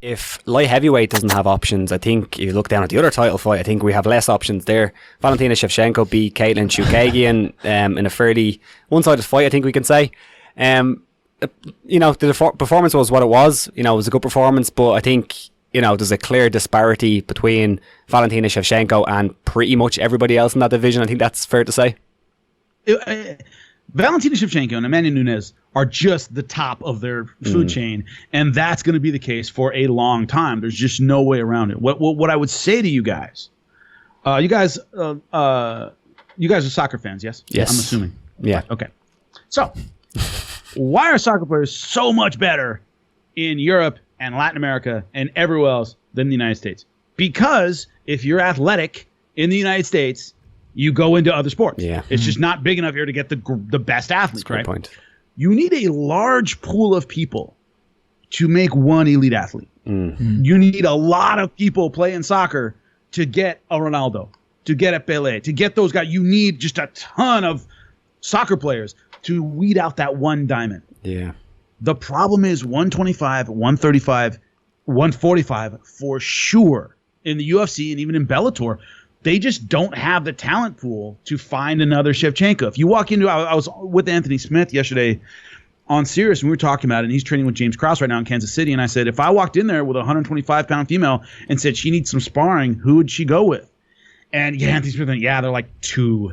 if light heavyweight doesn't have options, I think you look down at the other title fight, I think we have less options there. Valentina Shevchenko beat Caitlin Chukagian in a fairly one-sided fight, I think we can say. The performance was what it was. It was a good performance, but I think there's a clear disparity between Valentina Shevchenko and pretty much everybody else in that division. I think that's fair to say. Valentina Shevchenko and Amanda Nunes are just the top of their food chain, and that's going to be the case for a long time. There's just no way around it. What I would say to you guys, you guys are soccer fans, yes? Yes. I'm assuming. Yeah. Okay. So, why are soccer players so much better in Europe and Latin America and everywhere else than the United States? Because if you're athletic in the United States, you go into other sports. Yeah. It's just not big enough here to get the best athletes. That's a great point. You need a large pool of people to make one elite athlete. You need a lot of people playing soccer to get a Ronaldo, to get a Pelé, to get those guys. You need just a ton of soccer players to weed out that one diamond. Yeah. The problem is 125, 135, 145 for sure in the UFC and even in Bellator. They just don't have the talent pool to find another Shevchenko. If you walk into, I was with Anthony Smith yesterday on Sirius, and we were talking about it, and he's training with James Krause right now in Kansas City, and I said, if I walked in there with a 125-pound female and said she needs some sparring, who would she go with? And Anthony Smith went, they're like 2.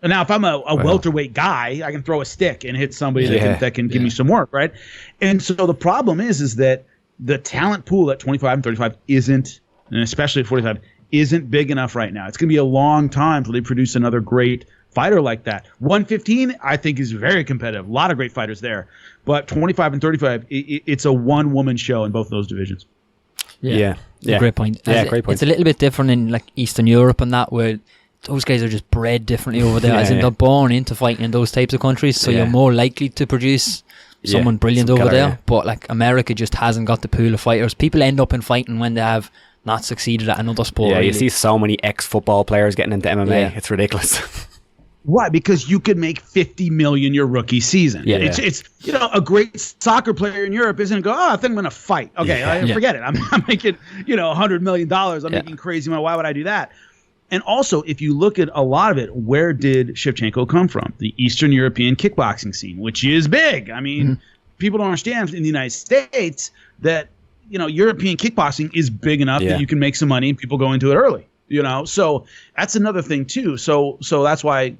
And now if I'm a welterweight guy, I can throw a stick and hit somebody that can give me some work, right? And so the problem is that the talent pool at 25 and 35 isn't, and especially at 45, isn't big enough right now. It's going to be a long time till they produce another great fighter like that. 115, I think, is very competitive. A lot of great fighters there. But 25 and 35, it's a one-woman show in both of those divisions. Yeah. Great point. Great point. It's a little bit different in like Eastern Europe and that, where those guys are just bred differently over there. They're born into fighting in those types of countries, so you're more likely to produce someone brilliant over there. Yeah. But like America just hasn't got the pool of fighters. People end up in fighting when they have not succeeded at another sport. Yeah, really. You see so many ex-football players getting into MMA. Yeah. It's ridiculous. Why? Because you could make $50 million your rookie season. Yeah. It's a great soccer player in Europe isn't go, I think I'm going to fight. Okay, forget it. I'm making $100 million. I'm making crazy money. Why would I do that? And also, if you look at a lot of it, where did Shevchenko come from? The Eastern European kickboxing scene, which is big. I mean, people don't understand in the United States that European kickboxing is big enough that you can make some money and people go into it early, So that's another thing too. So that's why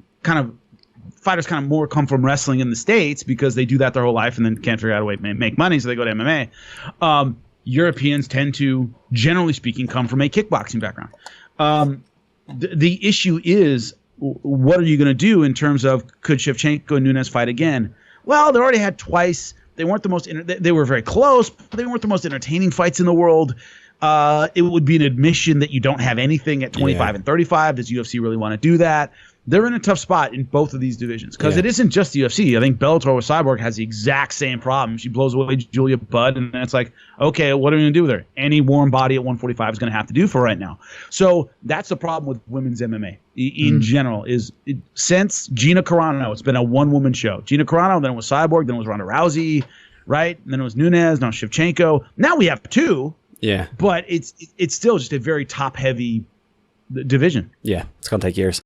fighters more come from wrestling in the States because they do that their whole life and then can't figure out a way to make money. So they go to MMA. Europeans tend to, generally speaking, come from a kickboxing background. The issue is, what are you going to do in terms of could Shevchenko and Nunes fight again? Well, they already had twice. They weren't the most. They were very close, but they weren't the most entertaining fights in the world. It would be an admission that you don't have anything at 25 and 35. Does UFC really want to do that? They're in a tough spot in both of these divisions because it isn't just the UFC. I think Bellator with Cyborg has the exact same problem. She blows away Julia Budd, and then it's like, okay, what are we going to do with her? Any warm body at 145 is going to have to do for right now. So that's the problem with women's MMA in general. Since Gina Carano, it's been a one-woman show. Gina Carano, then it was Cyborg, then it was Ronda Rousey, right? And then it was Nunes, now Shevchenko. Now we have 2. Yeah. But it's still just a very top-heavy division. Yeah, it's going to take years.